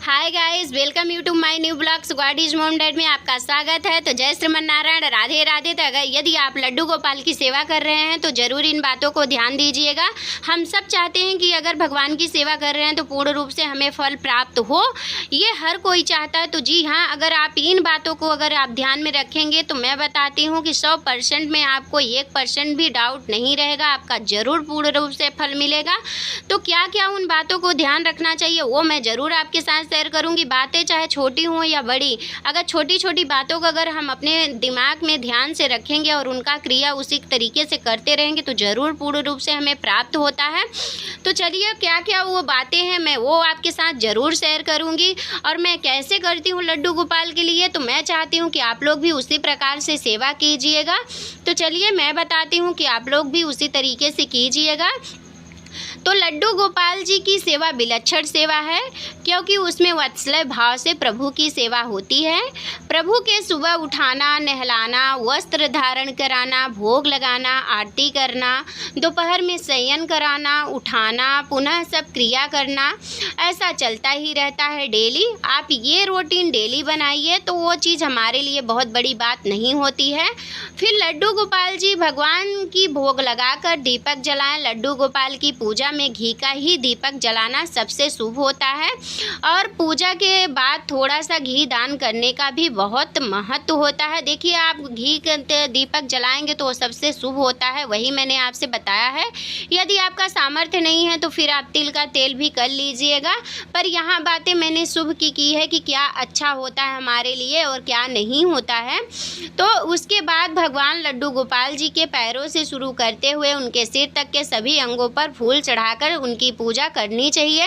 Hi guys, welcome you to my new blogs. God is mom dad में आपका स्वागत है। तो जय श्रीमन नारायण, राधे राधे। तो अगर यदि आप लड्डू गोपाल की सेवा कर रहे हैं तो ज़रूर इन बातों को ध्यान दीजिएगा। हम सब चाहते हैं कि अगर भगवान की सेवा कर रहे हैं तो पूर्ण रूप से हमें फल प्राप्त हो, ये हर कोई चाहता है। तो जी हाँ, अगर आप इन बातों को अगर आप ध्यान में रखेंगे तो मैं बताती हूँ कि 100% में आपको 1% भी डाउट नहीं रहेगा, आपका ज़रूर पूर्ण रूप से फल मिलेगा। तो क्या क्या उन बातों को ध्यान रखना चाहिए वो मैं ज़रूर आपके साथ शेयर करूंगी। बातें चाहे छोटी हों या बड़ी, अगर छोटी छोटी बातों को अगर हम अपने दिमाग में ध्यान से रखेंगे और उनका क्रिया उसी तरीके से करते रहेंगे तो ज़रूर पूर्ण रूप से हमें प्राप्त होता है। तो चलिए, क्या क्या वो बातें हैं मैं वो आपके साथ ज़रूर शेयर करूंगी। और मैं कैसे करती हूँ लड्डू गोपाल के लिए, तो मैं चाहती हूँ कि आप लोग भी उसी प्रकार से सेवा कीजिएगा। तो चलिए मैं बताती हूँ कि आप लोग भी उसी तरीके से कीजिएगा। तो लड्डू गोपाल जी की सेवा विलक्षण सेवा है, क्योंकि उसमें वात्सल्य भाव से प्रभु की सेवा होती है। प्रभु के सुबह उठाना, नहलाना, वस्त्र धारण कराना, भोग लगाना, आरती करना, दोपहर में शयन कराना, उठाना, पुनः सब क्रिया करना, ऐसा चलता ही रहता है डेली। आप ये रूटीन डेली बनाइए तो वो चीज़ हमारे लिए बहुत बड़ी बात नहीं होती है। फिर लड्डू गोपाल जी भगवान की भोग लगाकर दीपक जलाएं। लड्डू गोपाल की पूजा में घी का ही दीपक जलाना सबसे शुभ होता है, और पूजा के बाद थोड़ा सा घी दान करने का भी बहुत महत्व होता है। देखिए, आप घी के दीपक जलाएंगे तो वो सबसे शुभ होता है, वही मैंने आपसे बताया है। यदि आपका सामर्थ्य नहीं है तो फिर आप तिल का तेल भी कर लीजिएगा। पर यहाँ बातें मैंने शुभ की है कि क्या अच्छा होता है हमारे लिए और क्या नहीं होता है। तो उसके बाद भगवान लड्डू गोपाल जी के पैरों से शुरू करते हुए उनके सिर तक के सभी अंगों पर फूल चढ़ाकर उनकी पूजा करनी चाहिए।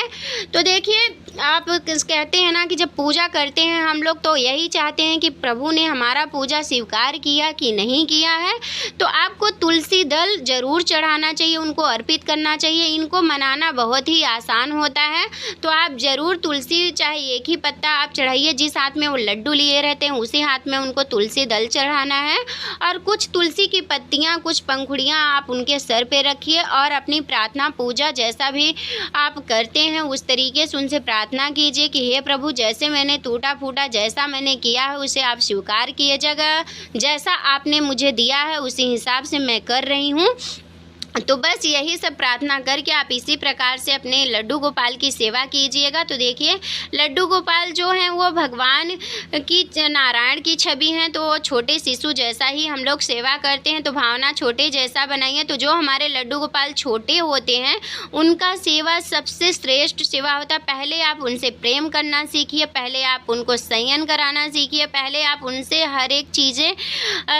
तो देखिए, आप कहते हैं ना कि जब पूजा करते हैं हम लोग तो यही चाहते हैं कि प्रभु ने हमारा पूजा स्वीकार किया कि नहीं किया है। तो आपको तुलसी दल जरूर चढ़ाना चाहिए, उनको अर्पित करना चाहिए। इनको मनाना बहुत ही आसान होता है। तो आप ज़रूर तुलसी, चाहे एक ही पत्ता आप चढ़ाइए, जिस हाथ में वो लड्डू लिए रहते हैं उसी हाथ में उनको तुलसी दल चढ़ाना है। और कुछ तुलसी की पत्तियाँ, कुछ पंखुड़ियाँ आप उनके सर पे रखिए और अपनी प्रार्थना पूजा जैसा भी आप करते हैं उस तरीके से उनसे प्रार्थना कीजिए कि हे प्रभु, जैसे मैंने टूटा फूटा जैसा मैंने किया है उसे आप स्वीकार कीजिएगा। जैसा आपने मुझे दिया है उसी हिसाब से मैं कर रही हूँ। तो बस यही सब प्रार्थना करके आप इसी प्रकार से अपने लड्डू गोपाल की सेवा कीजिएगा। तो देखिए, लड्डू गोपाल जो हैं वो भगवान की नारायण की छवि हैं। तो छोटे शिशु जैसा ही हम लोग सेवा करते हैं, तो भावना छोटे जैसा बनाइए। तो जो हमारे लड्डू गोपाल छोटे होते हैं उनका सेवा सबसे श्रेष्ठ सेवा होता है। पहले आप उनसे प्रेम करना सीखिए, पहले आप उनको शयन कराना सीखिए, पहले आप उनसे हर एक चीज़ें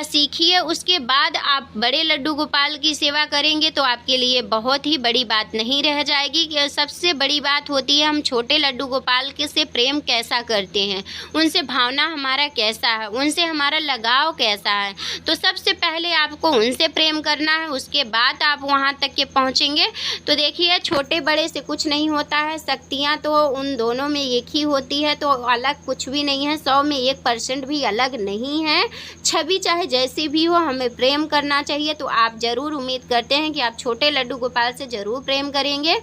सीखिए। उसके बाद आप बड़े लड्डू गोपाल की सेवा करेंगे तो आपके लिए बहुत ही बड़ी बात नहीं रह जाएगी। सबसे बड़ी बात होती है हम छोटे लड्डू गोपाल के से प्रेम कैसा करते हैं, उनसे भावना हमारा कैसा है, उनसे हमारा लगाव कैसा है। तो सबसे पहले आपको उनसे प्रेम करना है, उसके बाद आप वहाँ तक के पहुँचेंगे। तो देखिए, छोटे बड़े से कुछ नहीं होता है, शक्तियाँ तो उन दोनों में एक ही होती है। तो अलग कुछ भी नहीं है, 100 में 1% भी अलग नहीं है। छवि चाहे जैसी भी हो, हमें प्रेम करना चाहिए। तो आप ज़रूर उम्मीद करते हैं कि आप छोटे लड्डू गोपाल से ज़रूर प्रेम करेंगे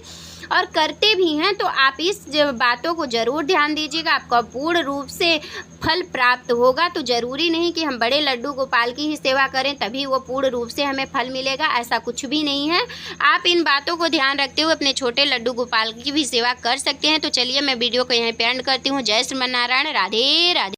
और करते भी हैं। तो आप इस बातों को ज़रूर ध्यान दीजिएगा, आपका पूर्ण रूप से फल प्राप्त होगा। तो ज़रूरी नहीं कि हम बड़े लड्डू गोपाल की ही सेवा करें तभी वो पूर्ण रूप से हमें फल मिलेगा, ऐसा कुछ भी नहीं है। आप इन बातों को ध्यान रखते हुए अपने छोटे लड्डू गोपाल की भी सेवा कर सकते हैं। तो चलिए, मैं वीडियो को यहीं पे एंड करती हूँ। जय श्रीमन नारायण, राधे राधे।